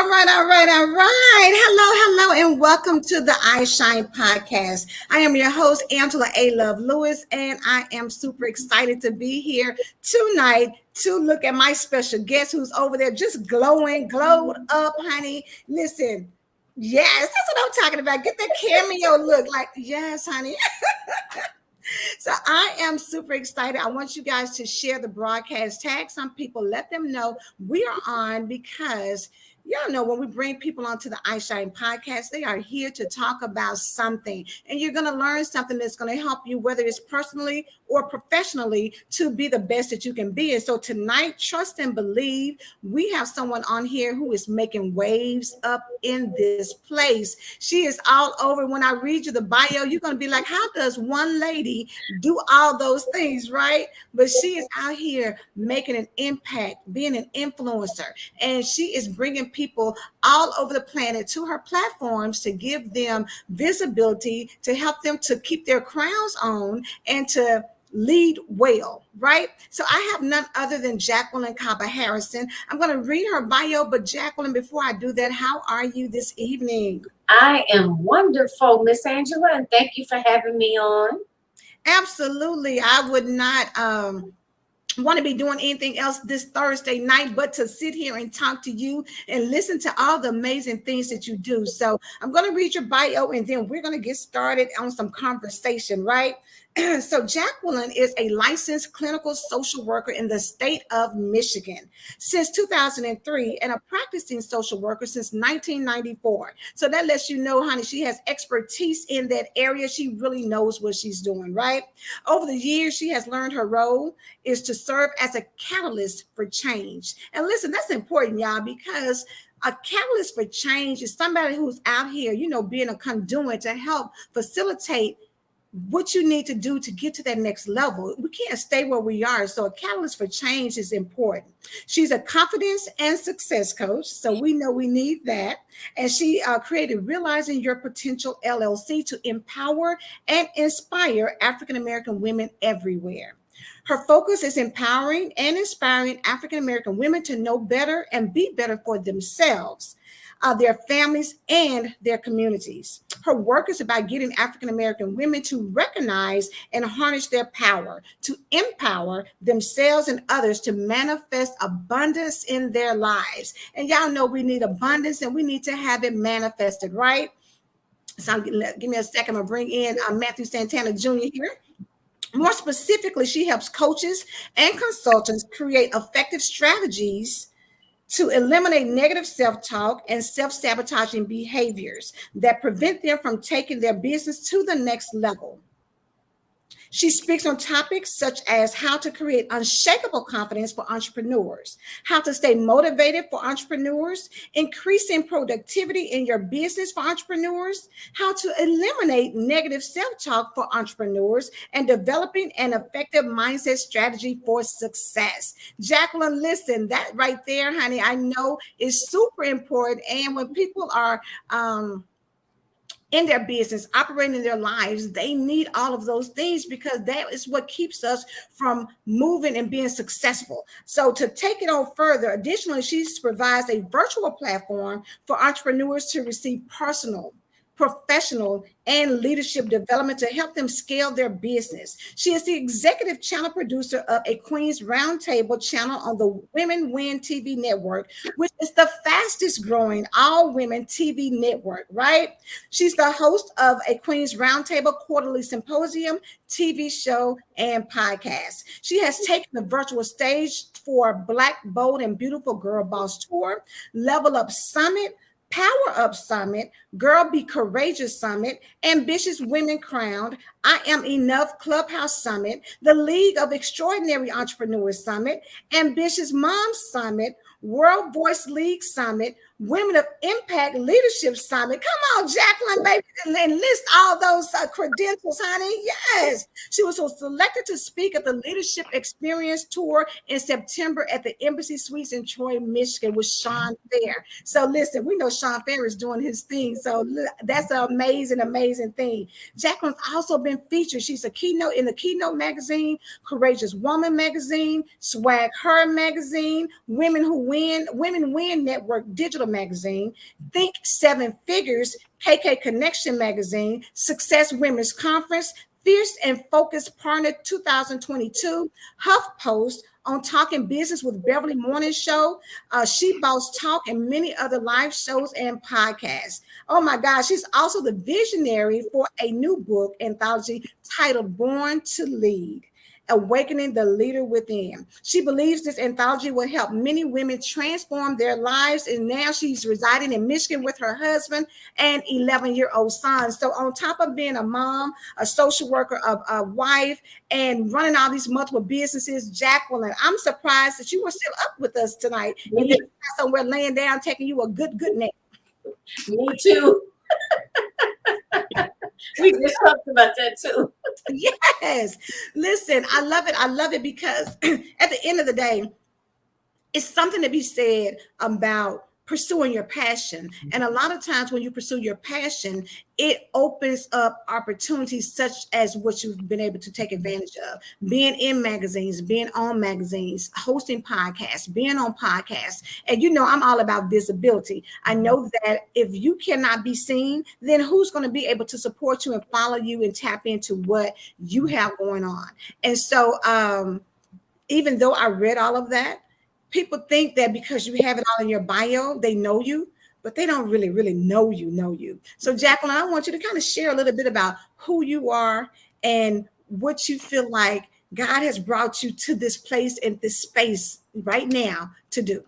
All right. Hello, and welcome to the iShine podcast. I am your host, Angela A. Love Lewis, and I am super excited to be here tonight to look at my special guest who's over there just glowed up, honey. Listen, yes, that's what I'm talking about. Get that cameo look like, yes, honey. So I am super excited. I want you guys to share the broadcast, tag some people, let them know we are on because y'all know when we bring people onto the iShine podcast, they are here to talk about something. And you're going to learn something that's going to help you, whether it's personally or professionally, to be the best that you can be. And so tonight, trust and believe, we have someone on here who is making waves up in this place. She is all over. When I read you the bio, you're going to be like, how does one lady do all those things, right? But she is out here making an impact, being an influencer, and she is bringing people all over the planet to her platforms to give them visibility, to help them to keep their crowns on and to lead well, right? So I have none other than Jacqueline Kaba-Harrison. I'm going to read her bio, but Jacqueline, before I do that, how are you this evening? I am wonderful, Miss Angela, and thank you for having me on. Absolutely. I would not want to be doing anything else this Thursday night but to sit here and talk to you and listen to all the amazing things that you do. So I'm going to read your bio and then we're going to get started on some conversation, right? So Jacqueline is a licensed clinical social worker in the state of Michigan since 2003 and a practicing social worker since 1994. So that lets you know, honey, she has expertise in that area. She really knows what she's doing, right? Over the years, she has learned her role is to serve as a catalyst for change. And listen, that's important, y'all, because a catalyst for change is somebody who's out here, being a conduit to help facilitate what you need to do to get to that next level. We can't stay where we are. So a catalyst for change is important. She's a confidence and success coach. So we know we need that. And she created Realizing Your Potential LLC to empower and inspire African-American women everywhere. Her focus is empowering and inspiring African-American women to know better and be better for themselves, their families, and their communities. Her work is about getting African-American women to recognize and harness their power, to empower themselves and others to manifest abundance in their lives. And y'all know we need abundance and we need to have it manifested, right? So give me a second. I'm going to bring in Matthew Santana Jr. here. More specifically, she helps coaches and consultants create effective strategies to eliminate negative self-talk and self-sabotaging behaviors that prevent them from taking their business to the next level. She speaks on topics such as how to create unshakable confidence for entrepreneurs, how to stay motivated for entrepreneurs, increasing productivity in your business for entrepreneurs, how to eliminate negative self-talk for entrepreneurs, and developing an effective mindset strategy for success. Jacqueline, listen, that right there, honey, I know is super important. And when people are in their business, operating in their lives, they need all of those things because that is what keeps us from moving and being successful. So to take it on further, additionally, she provides a virtual platform for entrepreneurs to receive personal, professional, and leadership development to help them scale their business. She is the executive channel producer of a Queen's Roundtable channel on the Women Win TV network, which is the fastest growing all women TV network, right? She's the host of a Queen's Roundtable quarterly symposium, TV show, and podcast. She has taken the virtual stage for Black, Bold, and Beautiful Girl Boss Tour, Level Up Summit, Power Up Summit, Girl Be Courageous Summit, Ambitious Women Crowned, I Am Enough Clubhouse Summit, the League of Extraordinary Entrepreneurs Summit, Ambitious Moms Summit, World Voice League Summit, Women of Impact Leadership Summit. Come on, Jacqueline, baby, and list all those credentials, honey. Yes. She was selected to speak at the Leadership Experience Tour in September at the Embassy Suites in Troy, Michigan with Sean Fair. So listen, we know Sean Fair is doing his thing. So that's an amazing, amazing thing. Jacqueline's also been featured. She's a keynote in the Keynote magazine, Courageous Woman magazine, Swag Her magazine, Women Who Women Win Network digital magazine, Think Seven Figures, KK Connection magazine, Success Women's Conference, Fierce and Focused Partner 2022, HuffPost, on Talking Business with Beverly Morning Show, She Boss Talk, and many other live shows and podcasts. Oh my gosh, she's also the visionary for a new book anthology titled Born to Lead, Awakening the Leader Within. She believes this anthology will help many women transform their lives, and now she's residing in Michigan with her husband and 11-year-old son. So on top of being a mom, a social worker, a wife, and running all these multiple businesses, Jacqueline, I'm surprised that you were still up with us tonight and then somewhere laying down taking you a good nap. Me too. We just talked about that too. Yes. Listen, I love it. I love it because at the end of the day, it's something to be said about pursuing your passion. And a lot of times when you pursue your passion, it opens up opportunities such as what you've been able to take advantage of. Being in magazines, being on magazines, hosting podcasts, being on podcasts. And you know, I'm all about visibility. I know that if you cannot be seen, then who's going to be able to support you and follow you and tap into what you have going on? And so even though I read all of that, people think that because you have it all in your bio, they know you, but they don't really know you. So Jacqueline, I want you to kind of share a little bit about who you are and what you feel like God has brought you to this place and this space right now to do.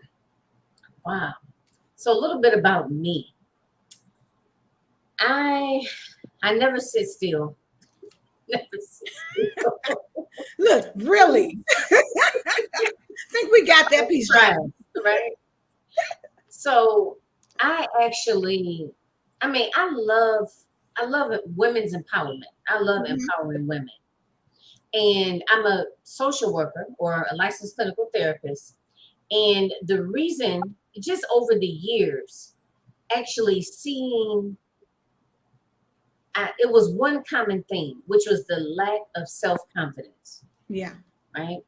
Wow. So a little bit about me. I never sit still. Never sit still. Look, really. I think we got that piece right. So I love women's empowerment. I love empowering women. And I'm a social worker or a licensed clinical therapist. And the reason, just over the years, actually seeing, it was one common theme, which was the lack of self-confidence. Yeah. Right?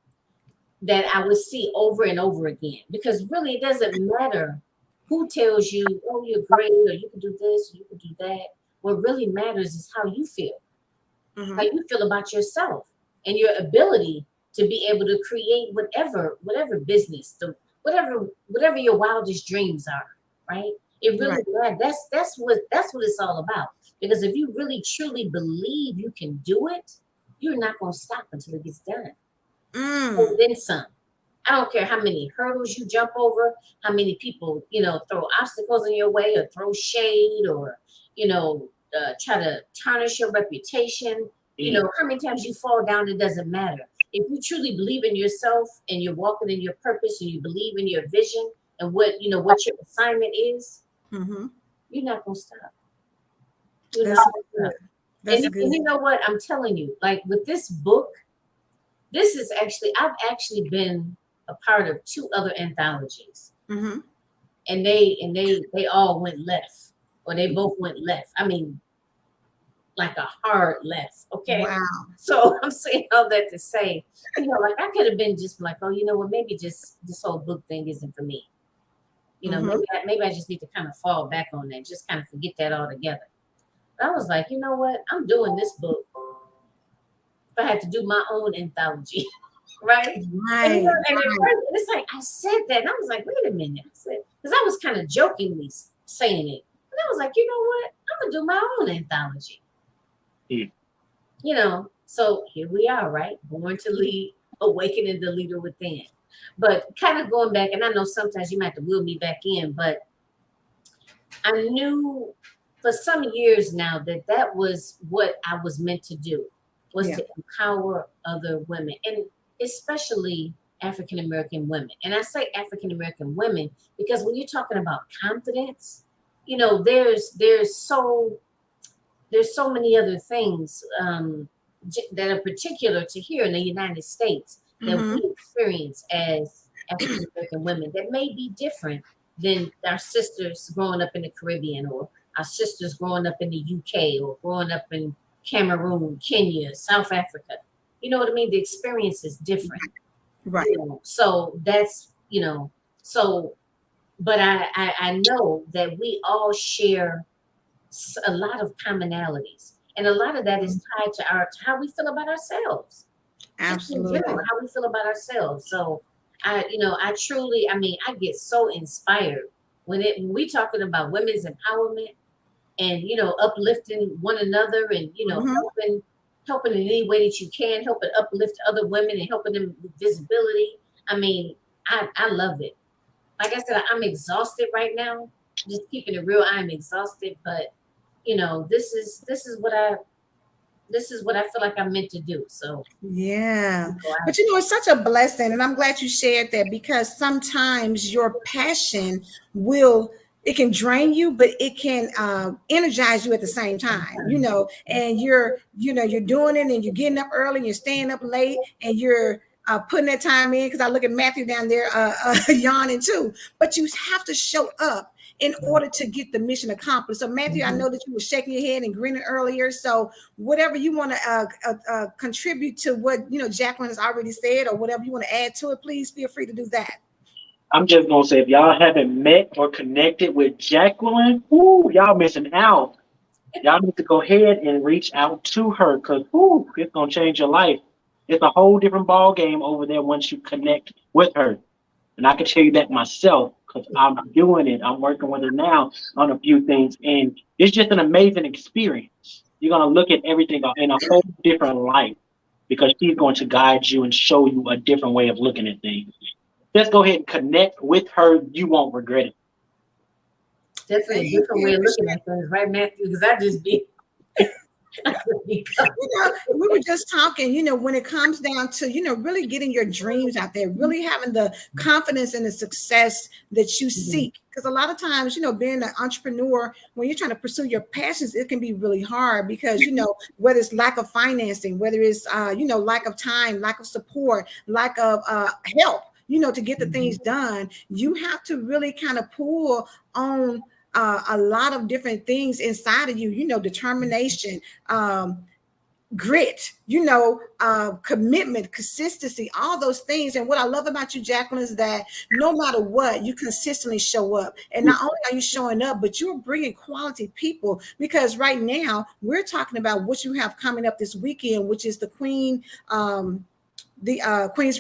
That I would see over and over again. Because really, it doesn't matter who tells you, oh, you're great, or you can do this, or you can do that. What really matters is how you feel. How you feel about yourself and your ability to be able to create whatever business, whatever your wildest dreams are, right? It really matters. That's what it's all about. Because if you really truly believe you can do it, you're not going to stop until it gets done. And then some. I don't care how many hurdles you jump over, how many people, throw obstacles in your way or throw shade or, try to tarnish your reputation. How many times you fall down, it doesn't matter. If you truly believe in yourself and you're walking in your purpose and you believe in your vision and what your assignment is, you're not going to stop. And you know what? I'm telling you, like with this book, I've actually been a part of 2 other anthologies, and they all went left, or they both went left. I mean, like a hard left. Okay. Wow. So I'm saying all that to say, like I could have been just like, oh, you know what? Maybe just this whole book thing isn't for me. Maybe I just need to kind of fall back on that, just kind of forget that altogether. But I was like, you know what? I'm doing this book. If I had to do my own anthology, right? And it's like I said that, and I was like, wait a minute. I said, because I was kind of jokingly saying it, and I was like, you know what? I'm gonna do my own anthology. So here we are, right? Born to Lead, Awakening the Leader Within. But kind of going back, and I know sometimes you might have to wheel me back in, but I knew for some years now that was what I was meant to do, was to empower other women, and especially African-American women. And I say African-American women because when you're talking about confidence, there's so many other things that are particular to here in the United States that we experience as African-American women that may be different than our sisters growing up in the Caribbean, or our sisters growing up in the UK, or growing up in Cameroon, Kenya, South Africa. You know what I mean? The experience is different. Right. So that's, So, but I know that we all share a lot of commonalities, and a lot of that is tied to to how we feel about ourselves, just in general, Absolutely. how we feel about ourselves. So I truly, I mean, I get so inspired when we talking about women's empowerment and, uplifting one another and, Mhm. helping in any way that you can, helping uplift other women and helping them with visibility. I mean, I love it. Like I said, I'm exhausted right now. Just keeping it real, I'm exhausted, but this is what I feel like I'm meant to do. So, Yeah. you know, But it's such a blessing. And I'm glad you shared that because sometimes your passion will, it can drain you, but it can energize you at the same time, and you're doing it and you're getting up early, and you're staying up late, and you're putting that time in. Because I look at Matthew down there yawning too. But you have to show up in order to get the mission accomplished. So, Matthew, I know that you were shaking your head and grinning earlier. So, whatever you want to contribute to what Jacqueline has already said, or whatever you want to add to it, please feel free to do that. I'm just gonna say if y'all haven't met or connected with Jacqueline, whoo, y'all missing out. Y'all need to go ahead and reach out to her because whoo, it's gonna change your life. It's a whole different ball game over there once you connect with her. And I can tell you that myself because I'm doing it. I'm working with her now on a few things, and it's just an amazing experience. You're gonna look at everything in a whole different light because she's going to guide you and show you a different way of looking at things. Just go ahead and connect with her. You won't regret it. definitely a Thank different way you of for looking sharing. at things, right, Matthew? Because I just be, I just be We were just talking, when it comes down to, really getting your dreams out there, really having the confidence and the success that you Mhm. seek. Because a lot of times, being an entrepreneur, when you're trying to pursue your passions, it can be really hard because, whether it's lack of financing, whether it's, lack of time, lack of support, lack of help, to get the things done, you have to really kind of pull on a lot of different things inside of you, determination, grit, commitment, consistency, all those things. And what I love about you, Jacqueline, is that no matter what, you consistently show up. And not only are you showing up, but you're bringing quality people. Because right now we're talking about what you have coming up this weekend, which is the Queen's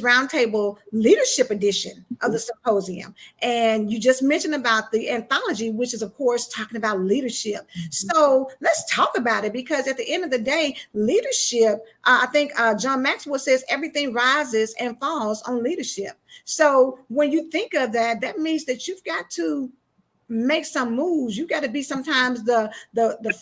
Roundtable Leadership Edition of the Symposium. And you just mentioned about the anthology, which is, of course, talking about leadership. So let's talk about it because at the end of the day, leadership, I think John Maxwell says everything rises and falls on leadership. So when you think of that, that means that you've got to make some moves. You got to be sometimes the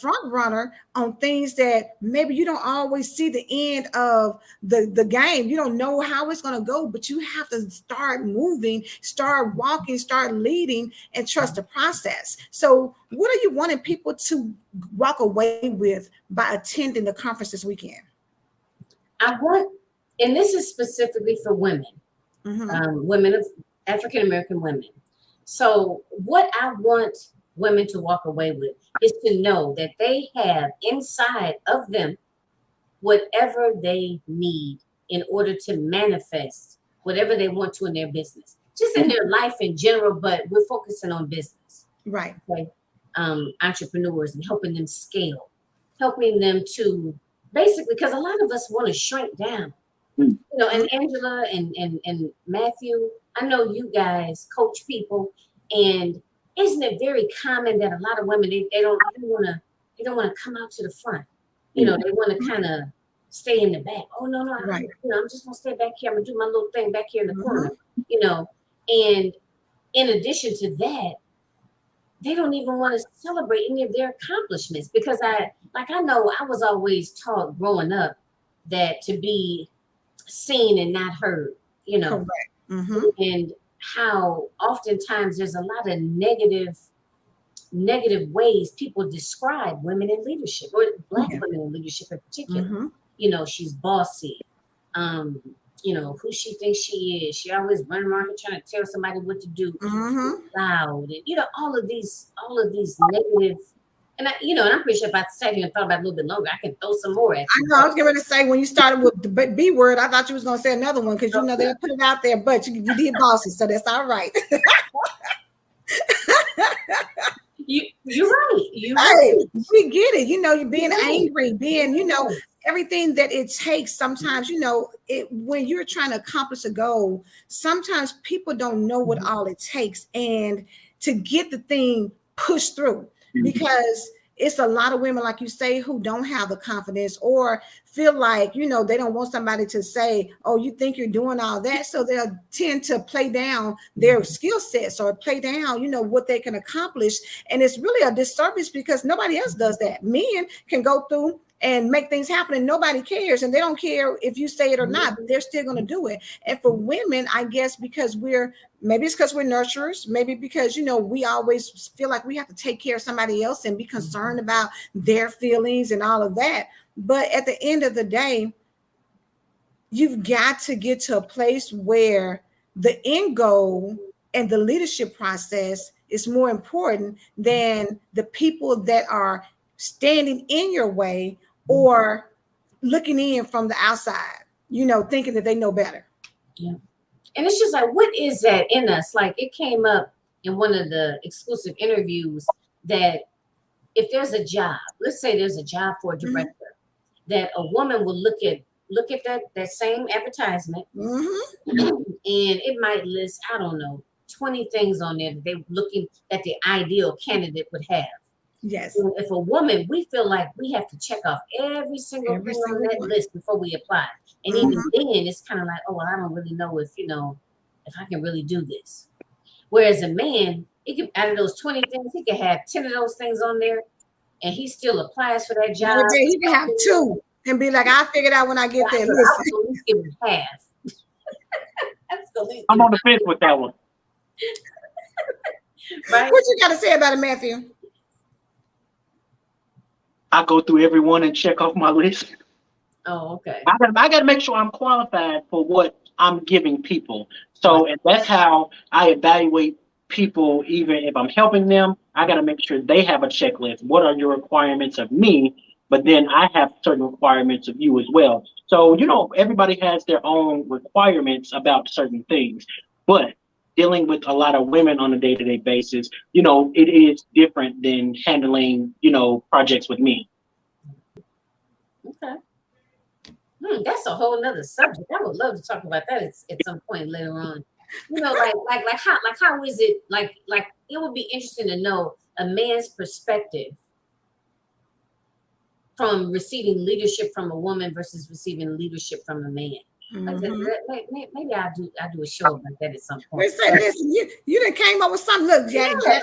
front runner on things that maybe you don't always see the end of the game. You don't know how it's going to go, but you have to start moving, start walking, start leading, and trust the process. So what are you wanting people to walk away with by attending the conference this weekend? I want, and this is specifically for women, Mm-hmm. women of African American women. So, what I want women to walk away with is to know that they have inside of them whatever they need in order to manifest whatever they want to in their business, just in their life in general, but we're focusing on business. Right. Okay. Entrepreneurs and helping them scale, helping them to basically, because a lot of us want to shrink down, and Angela and Matthew, I know you guys coach people, and isn't it very common that a lot of women they don't want to come out to the front. They want to kind of stay in the back. Oh no, no, Right. I'm just gonna stay back here. I'm gonna do my little thing back here in the Mm-hmm. corner. You know, and in addition to that, they don't even want to celebrate any of their accomplishments because I know I was always taught growing up that to be seen and not heard, Correct. Mm-hmm. and how oftentimes there's a lot of negative ways people describe women in leadership or Black Yeah. women in leadership in particular. Mm-hmm. She's bossy. Um, who she thinks she is. She always running around here trying to tell somebody what to do. She's Mm-hmm. loud, and all of these negative. And and I'm pretty sure if I sat here and thought about it a little bit longer, I can throw some more at I you. know I was getting ready to say when you started with the B word, I thought you was gonna say another one because you know they'll put it out there, but you did bosses, so that's all right. You're right. You're Hey, right. we get it. You're being You're right. angry, being, everything that it takes. Sometimes, when you're trying to accomplish a goal, sometimes people don't know what all it takes and to get the thing pushed through because it's a lot of women, like you say, who don't have the confidence or feel like, they don't want somebody to say, oh, you think you're doing all that. So they'll tend to play down their skill sets or play down, what they can accomplish. And it's really a disservice because nobody else does that. Men can go through and make things happen and nobody cares, and they don't care if you say it or not, but they're still going to do it. And for women, I guess because maybe it's because we're nurturers, maybe because we always feel like we have to take care of somebody else and be concerned about their feelings and all of that. But at the end of the day, you've got to get to a place where the end goal and the leadership process is more important than the people that are standing in your way or looking in from the outside, thinking that they know better. Yeah. And it's just like, what is that in us? Like, it came up in one of the exclusive interviews that if there's a job, let's say there's a job for a director, that a woman will look at that same advertisement, and it might list, I don't know, 20 things on there that they're looking that the ideal candidate would have. Yes. So if a woman, we feel like we have to check off every single thing on that list before we apply. And even then, it's kind of like, oh, well, I don't really know if I can really do this. Whereas a man, out of those 20 things, he can have 10 of those things on there, and he still applies for that job. He can have 2 and be like, I figured out when I get there. I'll at least give him half. I'm on the fence with that one. Right? What you got to say about it, Matthew? I go through everyone and check off my list. Oh, okay. I got to make sure I'm qualified for what I'm giving people. So, and that's how I evaluate people. Even if I'm helping them, I got to make sure they have a checklist. What are your requirements of me? But then I have certain requirements of you as well. So, everybody has their own requirements about certain things. But dealing with a lot of women on a day-to-day basis, it is different than handling, projects with me. Okay. That's a whole nother subject. I would love to talk about that at some point later on. How is it like it would be interesting to know a man's perspective from receiving leadership from a woman versus receiving leadership from a man. Maybe I'll do a show about that at some point. Listen, you done came up with something. Look, Jacqueline,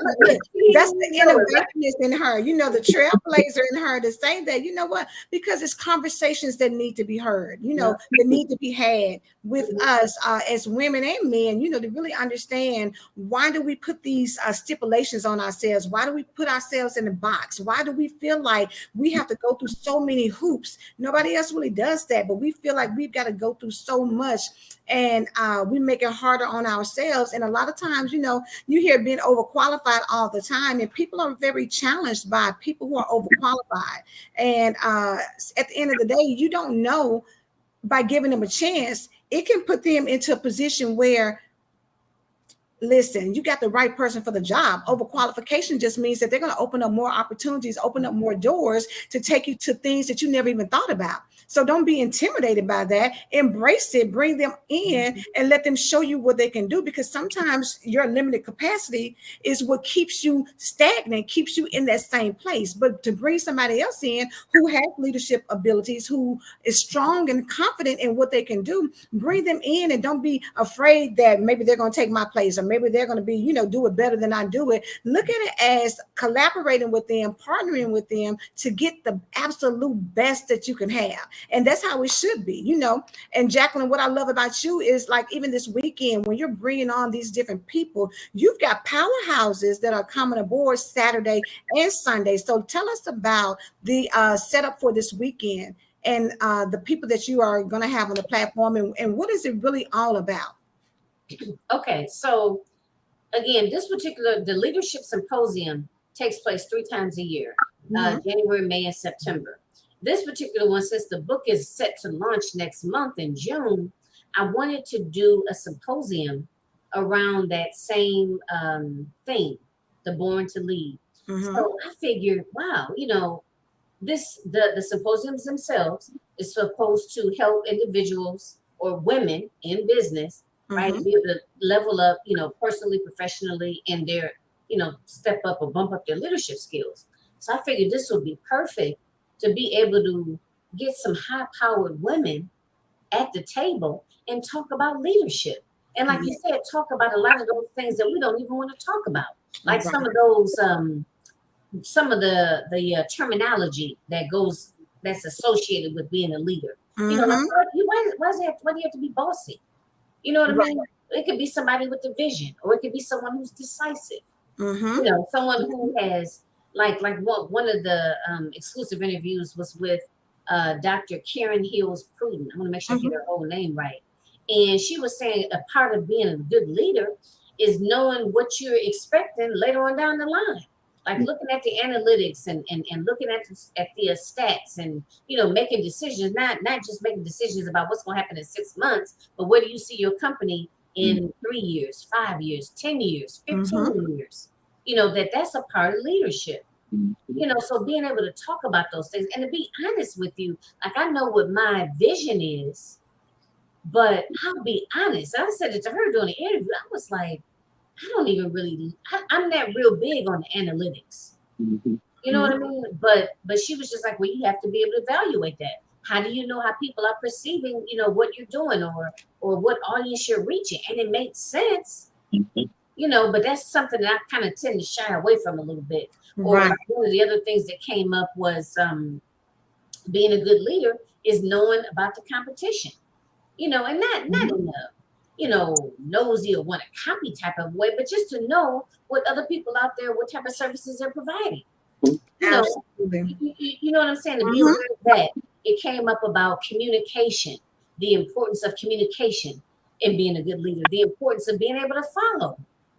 that's the innovationist in her. The trailblazer in her to say that, what? Because it's conversations that need to be heard, that need to be had with us as women and men, to really understand why do we put these stipulations on ourselves? Why do we put ourselves in a box? Why do we feel like we have to go through so many hoops? Nobody else really does that, but we feel like we've got to go through so much, and we make it harder on ourselves. And a lot of times, you hear being overqualified all the time, and people are very challenged by people who are overqualified. And at the end of the day, you don't know, by giving them a chance, it can put them into a position where, listen, you got the right person for the job. Overqualification just means that they're going to open up more opportunities, open up more doors to take you to things that you never even thought about. So don't be intimidated by that. Embrace it, bring them in, and let them show you what they can do, because sometimes your limited capacity is what keeps you stagnant, keeps you in that same place. But to bring somebody else in who has leadership abilities, who is strong and confident in what they can do, bring them in, and don't be afraid that maybe they're going to take my place, or maybe they're going to be, do it better than I do it. Look at it as collaborating with them, partnering with them to get the absolute best that you can have. And that's how it should be, And Jacqueline, what I love about you is, like, even this weekend, when you're bringing on these different people, you've got powerhouses that are coming aboard Saturday and Sunday. So tell us about the setup for this weekend and the people that you are going to have on the platform, and what is it really all about? Okay, so again, the Leadership Symposium takes place 3 times a year, January, May, and September. This particular one, since the book is set to launch next month in June, I wanted to do a symposium around that same theme, the Born to Lead. So I figured, wow, you know, the symposiums themselves is supposed to help individuals or women in business, right, to be able to level up, you know, personally, professionally, and their, you know, step up or bump up their leadership skills. So I figured this would be perfect to be able to get some high-powered women at the table and talk about leadership. And like you said, talk about a lot of those things that we don't even want to talk about, like some of those, some of the terminology that's associated with being a leader. You know, like, why do you have to be bossy? You know what I mean? It could be somebody with a vision, or it could be someone who's decisive. You know, someone who has like one of the exclusive interviews was with Dr. Karen Hills Pruden. I'm gonna make sure I get her whole name right. And she was saying a part of being a good leader is knowing what you're expecting later on down the line. Like looking at the analytics and looking at the stats and, you know, making decisions, not just making decisions about what's going to happen in 6 months, but where do you see your company in 3 years, 5 years, 10 years, 15 years? You know, that's a part of leadership. You know, so being able to talk about those things and to be honest with you, like I know what my vision is, but I'll be honest. I said it to her during the interview. I was like, I don't even really, I'm not real big on the analytics. You know what I mean? But she was just like, well, you have to be able to evaluate that. How do you know how people are perceiving, you know, what you're doing or what audience you're reaching? And it makes sense, you know, but that's something that I kind of tend to shy away from a little bit. Or like one of the other things that came up was being a good leader is knowing about the competition, you know, and not in a, you know, nosy or want to copy type of way, but just to know what other people out there, what type of services they're providing. You know, you know what I'm saying? To be aware of that, it came up about communication, the importance of communication in being a good leader, the importance of being able to follow.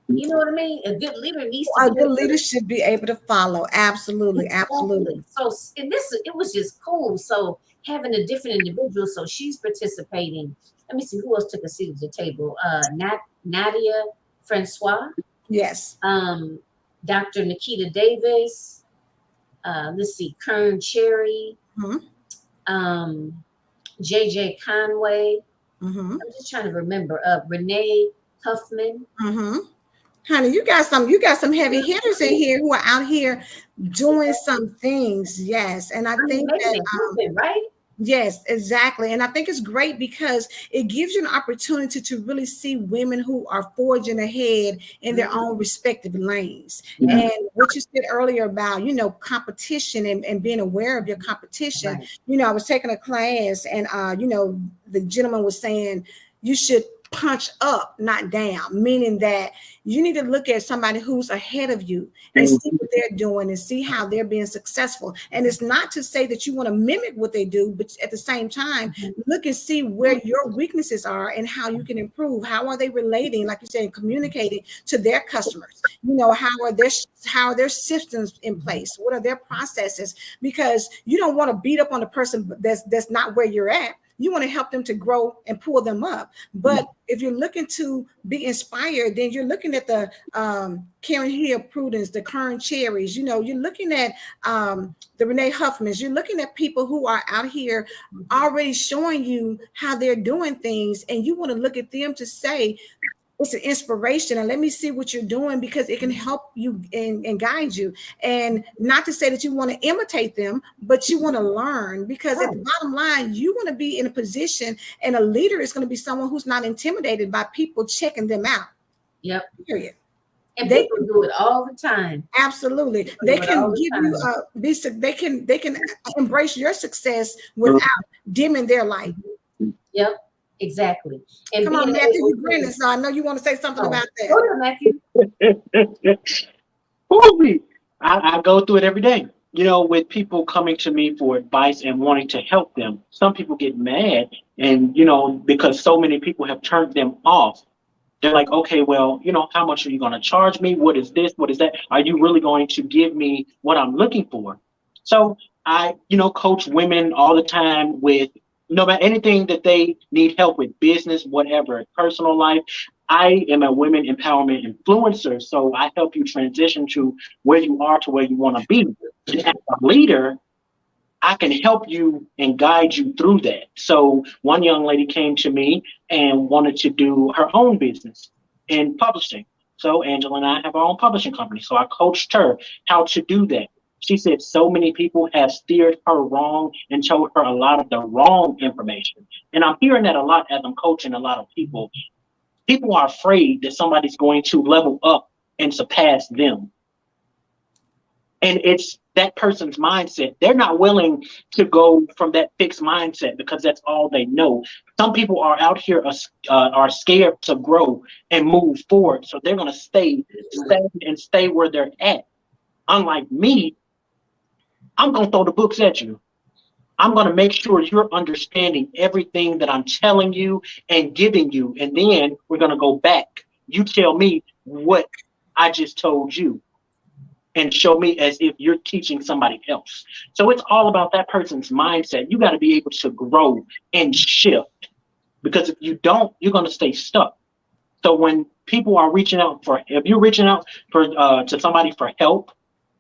You know what I mean? A good leader needs to be. A good leader should be able to follow. Absolutely, absolutely. So, and it was just cool. So having a different individual, so she's participating. Let me see who else took a seat at the table. Nadia Francois. Yes. Dr. Nikita Davis. Let's see, Kern Cherry. JJ Conway. I'm just trying to remember. Renee Huffman. Honey, you got some heavy hitters in here who are out here doing some things. Yes, and I think that right. Yes, exactly. And I think it's great because it gives you an opportunity to really see women who are forging ahead in their own respective lanes. And what you said earlier about, you know, competition and being aware of your competition. You know, I was taking a class and, you know, the gentleman was saying you should punch up, not down, meaning that you need to look at somebody who's ahead of you and see what they're doing and see how they're being successful. And it's not to say that you want to mimic what they do, but at the same time, look and see where your weaknesses are and how you can improve. How are they relating, like you said, communicating to their customers? You know, how are their systems in place? What are their processes? Because you don't want to beat up on the person that's not where you're at. You want to help them to grow and pull them up. But if you're looking to be inspired, then you're looking at the Karen Hill Prudence, the Kern Cherries, you know, you're looking at the Renee Huffmans, you're looking at people who are out here already showing you how they're doing things. And you want to look at them to say, it's an inspiration and let me see what you're doing because it can help you and guide you. And not to say that you want to imitate them, but you want to learn because at the bottom line, you want to be in a position and a leader is going to be someone who's not intimidated by people checking them out. Yep. Period. And people do it all the time. Absolutely. They can give you they can embrace your success without dimming their light. Yep. Exactly. And come on, Matthew, you grinning, so I know you want to say something about that. Go ahead, Matthew. I go through it every day. You know, with people coming to me for advice and wanting to help them. Some people get mad and, you know, because so many people have turned them off They're like, okay, well, how much are you going to charge me? What is this? What is that? Are you really going to give me what I'm looking for? So I, coach women all the time with no matter anything that they need help with, business, whatever, personal life. I am a women empowerment influencer. So I help you transition to where you are to where you want to be. And as a leader, I can help you and guide you through that. So one young lady came to me and wanted to do her own business in publishing. So Angela and I have our own publishing company. So I coached her how to do that. She said so many people have steered her wrong and told her a lot of the wrong information. And I'm hearing that a lot as I'm coaching a lot of people. People are afraid that somebody's going to level up and surpass them. And it's that person's mindset. They're not willing to go from that fixed mindset because that's all they know. Some people are out here are scared to grow and move forward. So they're going to stay where they're at. Unlike me, I'm going to throw the books at you. I'm going to make sure you're understanding everything that I'm telling you and giving you. And then we're going to go back. You tell me what I just told you and show me as if you're teaching somebody else. So it's all about that person's mindset. You got to be able to grow and shift, because if you don't, you're going to stay stuck. So when people are if you're reaching out to somebody for help,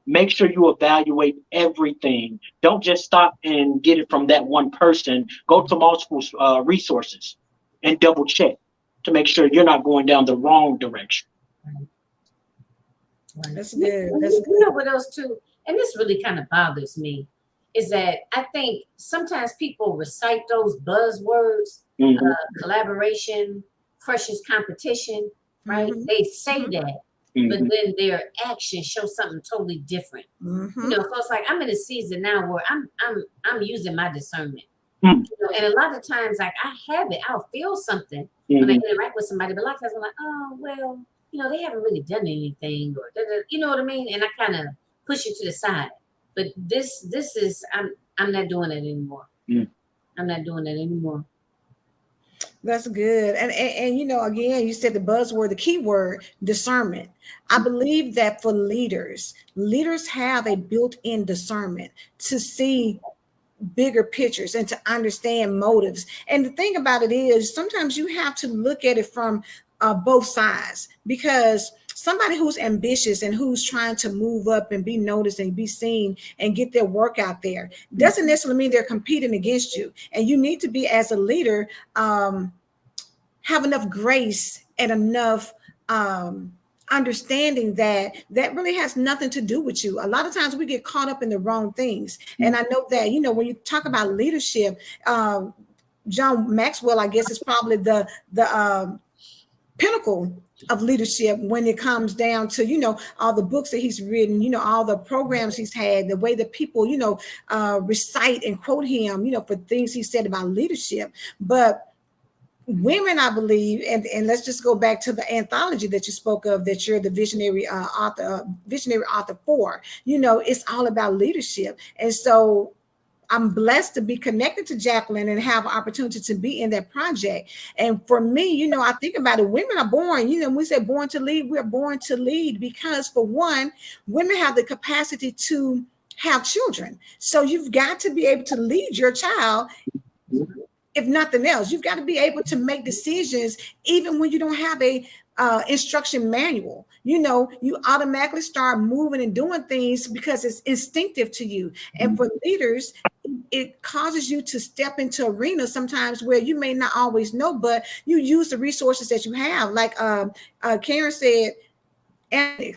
make sure you evaluate everything. Don't just stop and get it from that one person. Go to multiple resources and double check to make sure you're not going down the wrong direction. That's good. You know what else too? And this really kind of bothers me, is that I think sometimes people recite those buzzwords, collaboration, precious competition, right? They say that, but then their actions show something totally different. So it's like I'm in a season now where I'm using my discernment. And a lot of times, like I have it, I'll feel something when I interact with somebody, but a lot of times I'm like, oh well, they haven't really done anything, or you know what I mean? And I kind of push it to the side. But this is I'm not doing it anymore. I'm not doing it anymore. That's good. And again, you said the buzzword, the key word, discernment. I believe that for leaders have a built-in discernment to see bigger pictures and to understand motives. And the thing about it is sometimes you have to look at it from both sides, because somebody who's ambitious and who's trying to move up and be noticed and be seen and get their work out there doesn't necessarily mean they're competing against you. And you need to be, as a leader, have enough grace and enough understanding that really has nothing to do with you. A lot of times we get caught up in the wrong things. And I know that, when you talk about leadership, John Maxwell, I guess, is probably the pinnacle of leadership when it comes down to, all the books that he's written, all the programs he's had, the way that people, recite and quote him, for things he said about leadership. But women, I believe, and let's just go back to the anthology that you spoke of, that you're the visionary author for, it's all about leadership. And so I'm blessed to be connected to Jacqueline and have an opportunity to be in that project. And for me, I think about it, women are born, we say born to lead, we're born to lead because, for one, women have the capacity to have children. So you've got to be able to lead your child. If nothing else, you've got to be able to make decisions even when you don't have a instruction manual. You automatically start moving and doing things because it's instinctive to you. And for leaders, it causes you to step into arenas sometimes where you may not always know, but you use the resources that you have. Like Karen said, and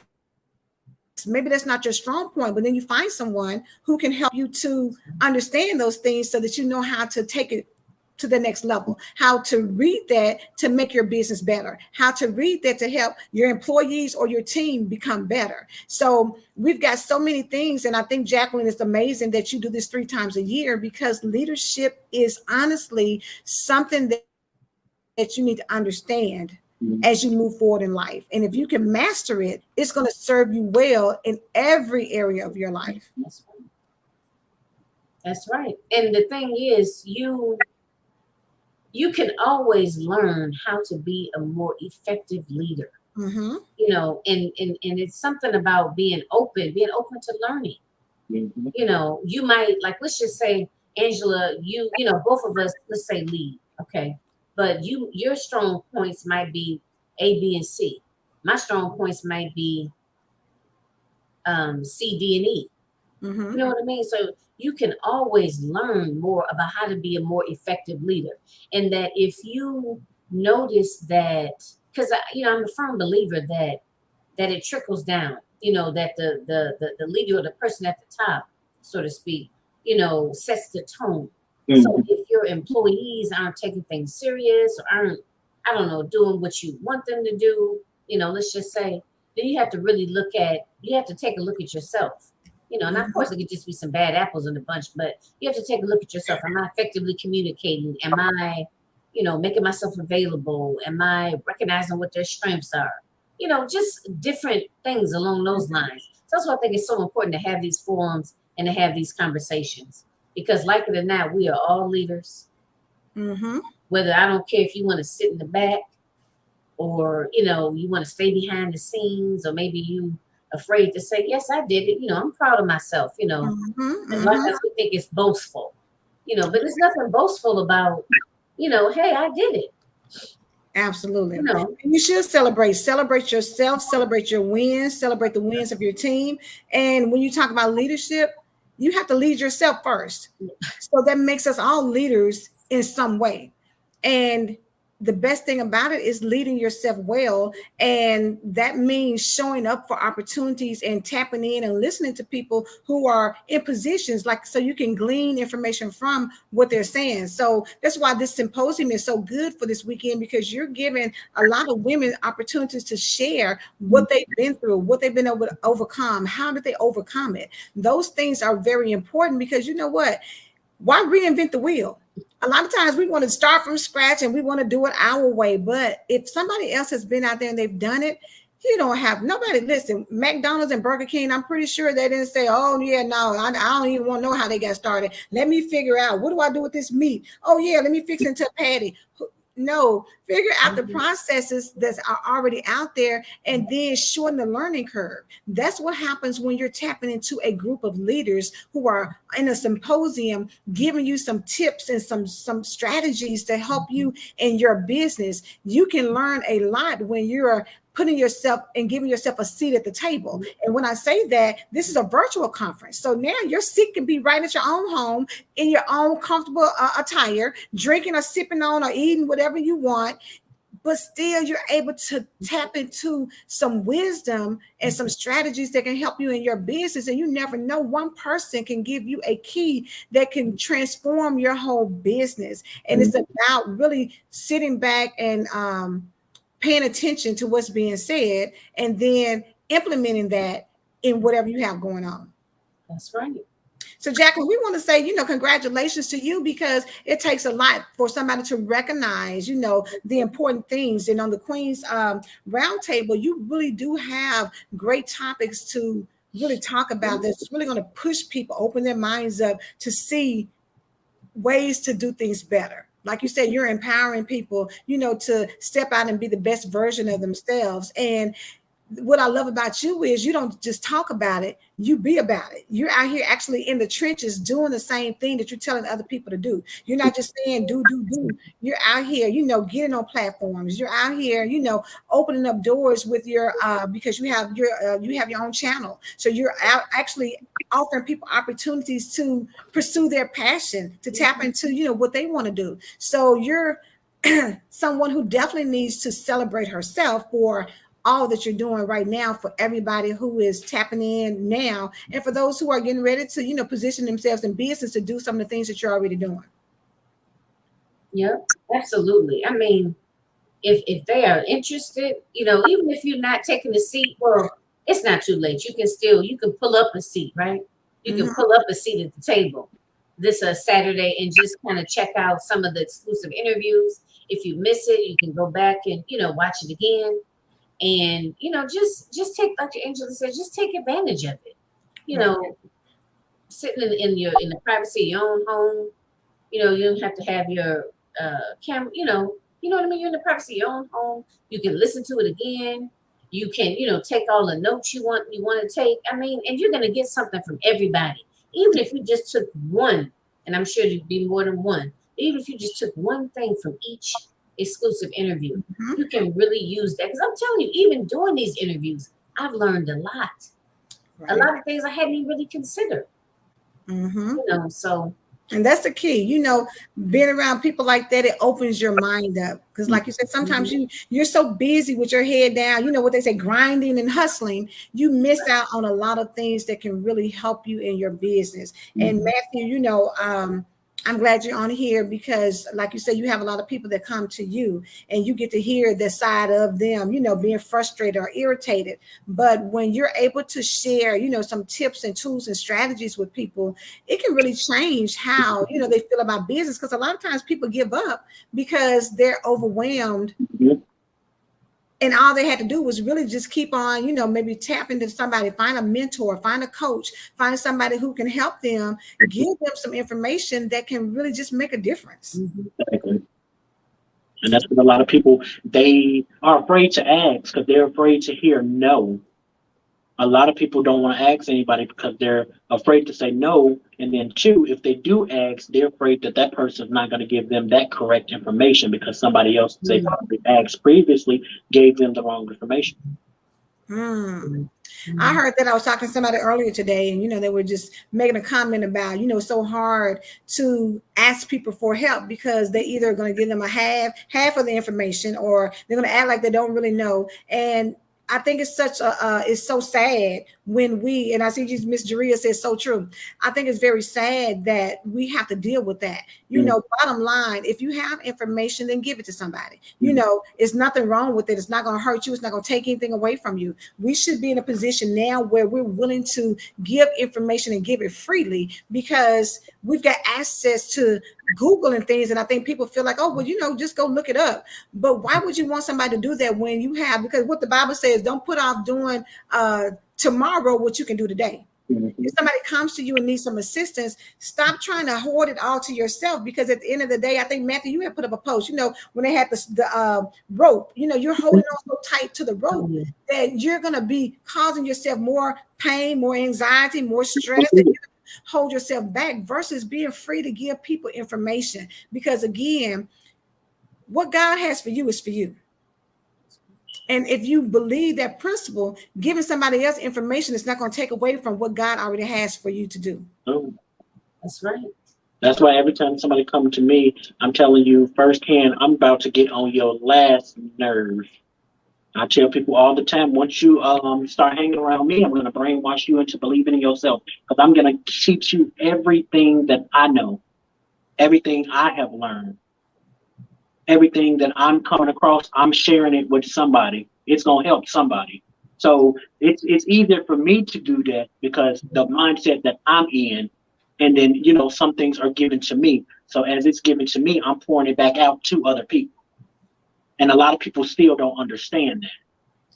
maybe that's not your strong point, but then you find someone who can help you to understand those things so that you know how to take it to the next level, how to read that to make your business better, how to read that to help your employees or your team become better. So we've got so many things. And I think, Jacqueline, it's amazing that you do this 3 times a year, because leadership is honestly something that you need to understand as you move forward in life. And if you can master it, it's going to serve you well in every area of your life. That's right. And the thing is, you can always learn how to be a more effective leader. Mm-hmm. You know, and it's something about being open to learning. Mhm. You know, you might, like, let's just say, Angela, you know, both of us, let's say lead, okay, but your strong points might be A, B, and C. My strong points might be C, D, and E. Mm-hmm. You know what I mean? So you can always learn more about how to be a more effective leader. And that if you notice that, because you know, I'm a firm believer that it trickles down, you know, that the leader or the person at the top, so to speak, you know, sets the tone. So Mhm. if your employees aren't taking things serious or aren't, I don't know, doing what you want them to do, you know, let's just say, then you have to really you have to take a look at yourself. You know, and of Mm-hmm. course it could just be some bad apples in the bunch, but you have to take a look at yourself. Am I effectively communicating? Am I, you know, making myself available? Am I recognizing what their strengths are? You know, just different things along those lines. So that's why I think it's so important to have these forums and to have these conversations. Because like it or not, we are all leaders. Mm-hmm. Whether I don't care if you want to sit in the back or, you know, you want to stay behind the scenes, or maybe you afraid to say, yes, I did it. You know, I'm proud of myself, you know. Mm-hmm. And a lot of Mm-hmm. times we think it's boastful, you know, but there's nothing boastful about, you know, hey, I did it, Absolutely. you know. And you should celebrate yourself, celebrate your wins, celebrate the wins of your team. And when you talk about leadership, you have to lead yourself first. So that makes us all leaders in some way. And the best thing about it is leading yourself well. And that means showing up for opportunities and tapping in and listening to people who are in positions, like, so you can glean information from what they're saying. So that's why this symposium is so good for this weekend, because you're giving a lot of women opportunities to share what they've been through, what they've been able to overcome, how did they overcome it. Those things are very important, because you know what? Why reinvent the wheel? A lot of times we want to start from scratch and we want to do it our way. But if somebody else has been out there and they've done it, you don't have nobody. Listen, McDonald's and Burger King, I'm pretty sure they didn't say, oh, yeah, no, I don't even want to know how they got started. Let me figure out, what do I do with this meat? Oh, yeah, let me fix it into a patty. No, figure out the processes that are already out there and then shorten the learning curve. That's what happens when you're tapping into a group of leaders who are in a symposium, giving you some tips and some strategies to help you in your business. You can learn a lot when you're putting yourself and giving yourself a seat at the table. And when I say that, this is a virtual conference. So now your seat can be right at your own home in your own comfortable attire, drinking or sipping on or eating whatever you want, but still you're able to tap into some wisdom and some strategies that can help you in your business. And you never know, one person can give you a key that can transform your whole business. And it's about really sitting back and paying attention to what's being said and then implementing that in whatever you have going on. That's right. So, Jacqueline, we want to say, congratulations to you, because it takes a lot for somebody to recognize, the important things. And on the Queen's Roundtable, you really do have great topics to really talk about that's really going to push people, open their minds up to see ways to do things better. Like you said, you're empowering people, to step out and be the best version of themselves. And what I love about you is you don't just talk about it, you be about it. You're out here actually in the trenches doing the same thing that you're telling other people to do. You're not just saying do. You're out here, getting on platforms. You're out here, opening up doors with your because you have your own channel. So you're out actually offering people opportunities to pursue their passion, to tap into, what they want to do. So you're someone who definitely needs to celebrate herself for all that you're doing right now, for everybody who is tapping in now, and for those who are getting ready to, position themselves in business to do some of the things that you're already doing. Yep, absolutely. I mean, if they are interested, even if you're not taking a seat, well, it's not too late. You can pull up a seat, right? You can pull up a seat at the table this Saturday and just kind of check out some of the exclusive interviews. If you miss it, you can go back and watch it again. And just take, like Angela said, just take advantage of it. Right. Sitting in the privacy of your own home. You don't have to have your camera, you know what I mean? You're in the privacy of your own home. You can listen to it again. You can, take all the notes you want to take. I mean, and you're going to get something from everybody. Even if you just took one, and I'm sure there'd be more than one. Even if you just took one thing from each exclusive interview, you can really use that. Because I'm telling you, even doing these interviews, I've learned a lot. Right. A lot of things I hadn't even really considered. So. And that's the key, being around people like that, it opens your mind up. Because like you said, sometimes you're so busy with your head down, what they say, grinding and hustling, you miss out on a lot of things that can really help you in your business. And Matthew, I'm glad you're on here because, like you said, you have a lot of people that come to you and you get to hear the side of them, being frustrated or irritated. But when you're able to share, some tips and tools and strategies with people, it can really change how, they feel about business. Because a lot of times people give up because they're overwhelmed. And all they had to do was really just keep on, maybe tap into somebody, find a mentor, find a coach, find somebody who can help them, give them some information that can really just make a difference. Exactly. And that's what a lot of people, they are afraid to ask because they're afraid to hear no. A lot of people don't want to ask anybody because they're afraid to say no. And then two, if they do ask, they're afraid that that person's not going to give them that correct information because somebody else they probably asked previously gave them the wrong information. I heard that. I was talking to somebody earlier today and, they were just making a comment about, it's so hard to ask people for help because they either are going to give them a half of the information or they're going to act like they don't really know. And I think it's it's so sad when and I see Miss Jaria says so true. I think it's very sad that we have to deal with that. Bottom line, if you have information, then give it to somebody. It's nothing wrong with it. It's not going to hurt you. It's not going to take anything away from you. We should be in a position now where we're willing to give information and give it freely because we've got access to Google and things. And I think people feel like, oh, well, just go look it up. But why would you want somebody to do that when you have, because what the Bible says, don't put off doing tomorrow what you can do today. If somebody comes to you and needs some assistance, stop trying to hoard it all to yourself because at the end of the day, I think, Matthew, you had put up a post, when they had the rope, you're holding on so tight to the rope that you're going to be causing yourself more pain, more anxiety, more stress. Hold yourself back versus being free to give people information. Because again, what God has for you is for you. And if you believe that principle, giving somebody else information is not going to take away from what God already has for you to do. Oh, that's right. That's why every time somebody comes to me, I'm telling you firsthand, I'm about to get on your last nerve. I tell people all the time, once you start hanging around me, I'm going to brainwash you into believing in yourself because I'm going to teach you everything that I know, everything I have learned. Everything that I'm coming across, I'm sharing it with somebody. It's going to help somebody. So it's easier for me to do that because the mindset that I'm in, and then, some things are given to me. So as it's given to me, I'm pouring it back out to other people. And a lot of people still don't understand that.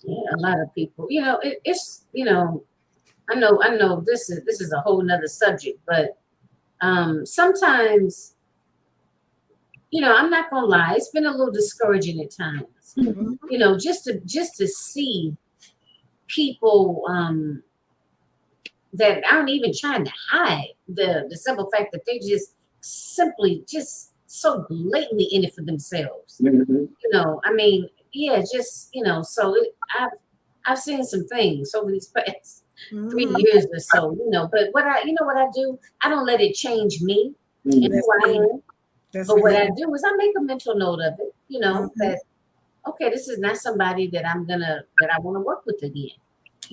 Yeah, a lot of people, it's, I know this is a whole nother subject, but sometimes, I'm not gonna lie, it's been a little discouraging at times. Just to see people that aren't even trying to hide the simple fact that they just simply just so blatantly in it for themselves. I mean, yeah, just so I've seen some things over these past 3 years or so, but what I do, I don't let it change me and who I am. But what I do is I make a mental note of it, that, okay, this is not somebody that I want to work with again.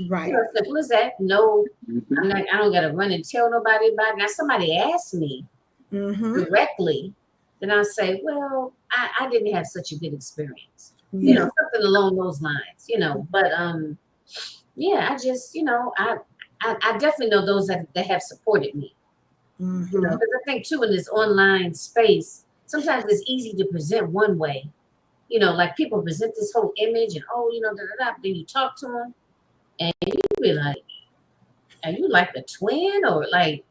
Right. Simple as that. No, I don't got to run and tell nobody about it. Now, somebody asks me directly, then I'll say, well, I didn't have such a good experience. Something along those lines, but, yeah, I just, I definitely know those that have supported me. Because I think too in this online space, sometimes it's easy to present one way, like people present this whole image and then you talk to them and you be like, are you like a twin or like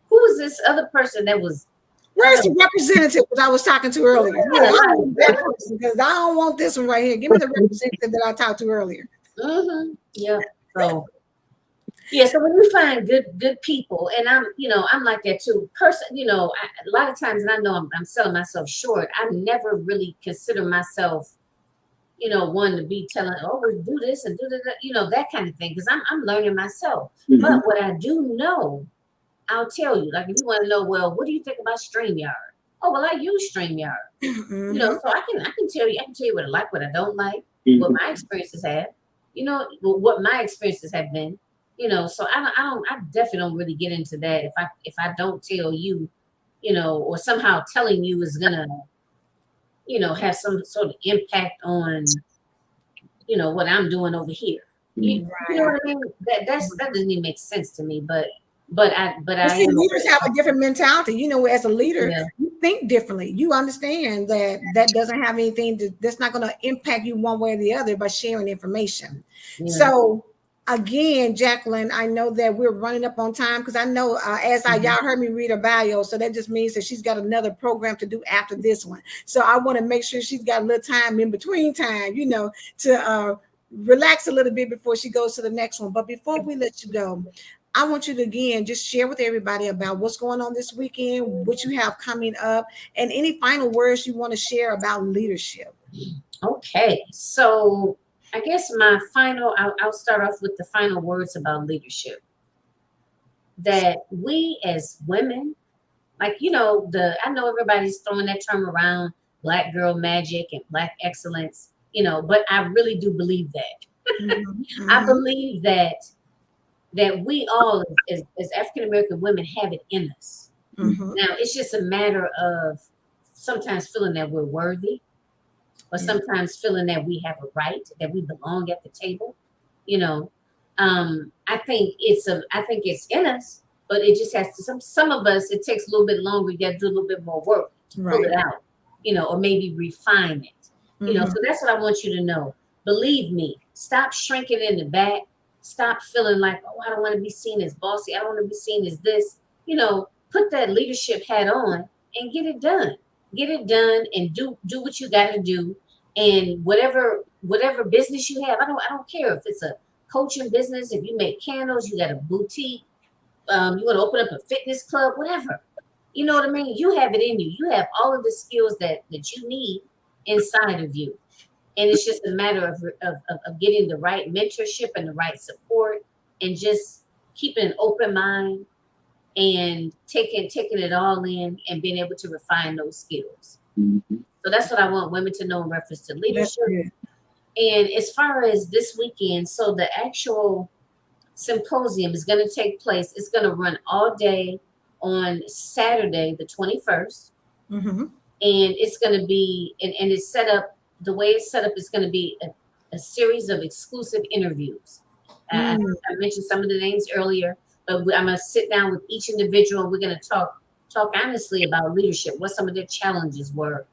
who is this other person that was Where's the representative that I was talking to earlier? Yeah, I don't want that person because I don't want this one right here. Give me the representative that I talked to earlier. Mm-hmm. Yeah. So yeah, so when you find good people, and I'm like that too. A lot of times, and I know I'm selling myself short. I never really consider myself, one to be telling, oh, we do this and do that, that kind of thing, because I'm learning myself. Mhm. But what I do know, I'll tell you. Like, if you want to know, well, what do you think about StreamYard? Oh, well, I use StreamYard. Mhm. So I can tell you what I like, what I don't like, what Mhm. my experiences have, what my experiences have been, so I definitely don't really get into that if I don't tell you, or somehow telling you is gonna, have some sort of impact on, what I'm doing over here. You know Right. what I mean? That doesn't even make sense to me, but But I see, am leaders have a different mentality. As a leader, yeah, you think differently. You understand that doesn't have anything that's not going to impact you one way or the other by sharing information. yeah. So again, Jacqueline, I know that we're running up on time because I know y'all heard me read her bio, so that just means that she's got another program to do after this one. So I want to make sure she's got a little time in between time, to relax a little bit before she goes to the next one. But before we let you go, I want you to again just share with everybody about what's going on this weekend, what you have coming up, and any final words you want to share about leadership. Okay, so I guess I'll start off with the final words about leadership. That we as women, like, I know everybody's throwing that term around, black girl magic and black excellence, but I really do believe that. I Mhm, believe that we all as African American women have it in us. mhm, Now it's just a matter of sometimes feeling that we're worthy, or yeah, sometimes feeling that we have a right, that we belong at the table. You know, I think it's in us, but it just has to. Some of us, it takes a little bit longer. You got to do a little bit more work to pull right. it out. Or maybe refine it. So Mhm, that's what I want you to know. Believe me. Stop shrinking in the back. Stop feeling like, oh, I don't want to be seen as bossy. I don't want to be seen as this. Put that leadership hat on and get it done. Get it done and do what you got to do. And whatever business you have, I don't care if it's a coaching business, if you make candles, you got a boutique, you want to open up a fitness club, whatever. You know what I mean? You have it in you. You have all of the skills that you need inside of you. And it's just a matter of getting the right mentorship and the right support, and just keeping an open mind and taking it all in and being able to refine those skills. Mhm. So that's what I want women to know in reference to that's leadership. good. And as far as this weekend, so the actual symposium is going to take place. It's going to run all day on Saturday, the 21st. Mhm, And it's going to be, and it's set up, the way it's set up is going to be a series of exclusive interviews. I mm, I mentioned some of the names earlier, but I'm going to sit down with each individual and we're going to talk honestly about leadership, what some of their challenges were,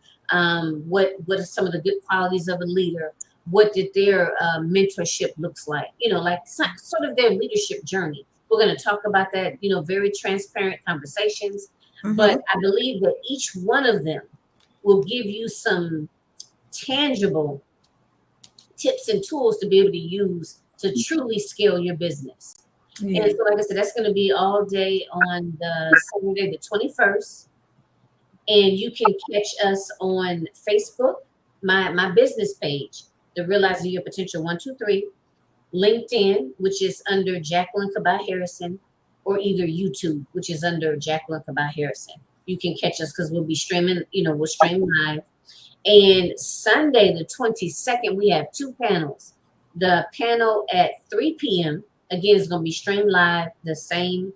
what are some of the good qualities of a leader, what did their mentorship looks like, like sort of their leadership journey. We're going to talk about that, very transparent conversations. But mhm, I believe that each one of them will give you some tangible tips and tools to be able to use to truly scale your business. And yeah. so, like I said, that's going to be all day on the Saturday, the 21st. And you can catch us on Facebook, my business page, the Realizing Your Potential 123, LinkedIn, which is under Jacqueline Kaba-Harrison, or either YouTube, which is under Jacqueline Kaba-Harrison. You can catch us because we'll be streaming, we'll stream live. And Sunday, the 22nd, we have two panels. The panel at 3 p.m., again, is going to be streamed live, the same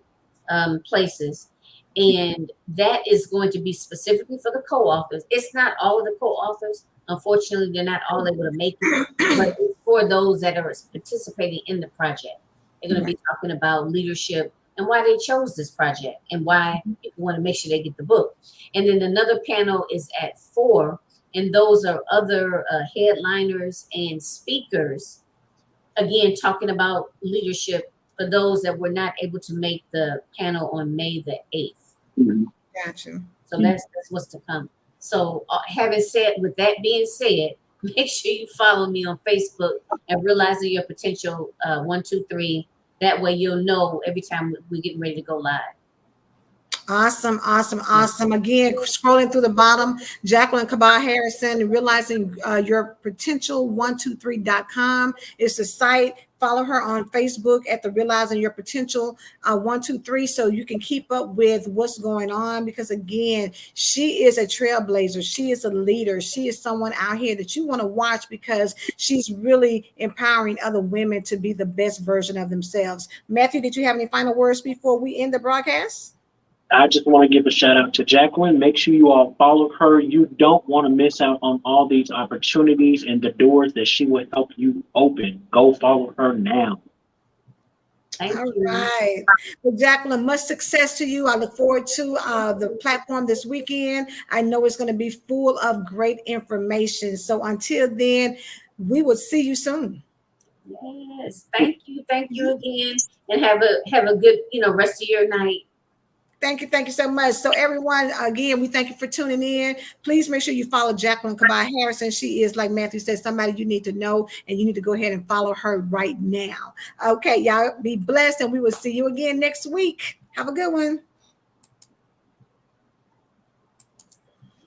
places. And that is going to be specifically for the co-authors. It's not all of the co-authors. Unfortunately, they're not all able to make it, but it's for those that are participating in the project. They're going to be talking about leadership and why they chose this project and why people want to make sure they get the book. And then another panel is at 4, and those are other headliners and speakers, again, talking about leadership for those that were not able to make the panel on May the 8th. Mhm. Gotcha. So that's what's to come. So with that being said, make sure you follow me on Facebook at Realizing Your Potential 123. That way you'll know every time we're getting ready to go live. Awesome, awesome, awesome. Again, scrolling through the bottom, Jacqueline Kaba-Harrison, Realizing Your Potential 123.com is the site. Follow her on Facebook at the Realizing Your Potential 123 so you can keep up with what's going on, because again, she is a trailblazer. She is a leader. She is someone out here that you want to watch because she's really empowering other women to be the best version of themselves. Matthew, did you have any final words before we end the broadcast? I just want to give a shout out to Jacqueline. Make sure you all follow her. You don't want to miss out on all these opportunities and the doors that she will help you open. Go follow her now. Thank All you. right. Well, Jacqueline, much success to you. I look forward to the platform this weekend. I know it's going to be full of great information. So until then, we will see you soon. Yes. Thank you. Thank you again. And have a good, rest of your night. Thank you. Thank you so much. So everyone, again, we thank you for tuning in. Please make sure you follow Jacqueline Kaba-Harrison. She is, like Matthew said, somebody you need to know, and you need to go ahead and follow her right now. Okay, y'all be blessed, and we will see you again next week. Have a good one.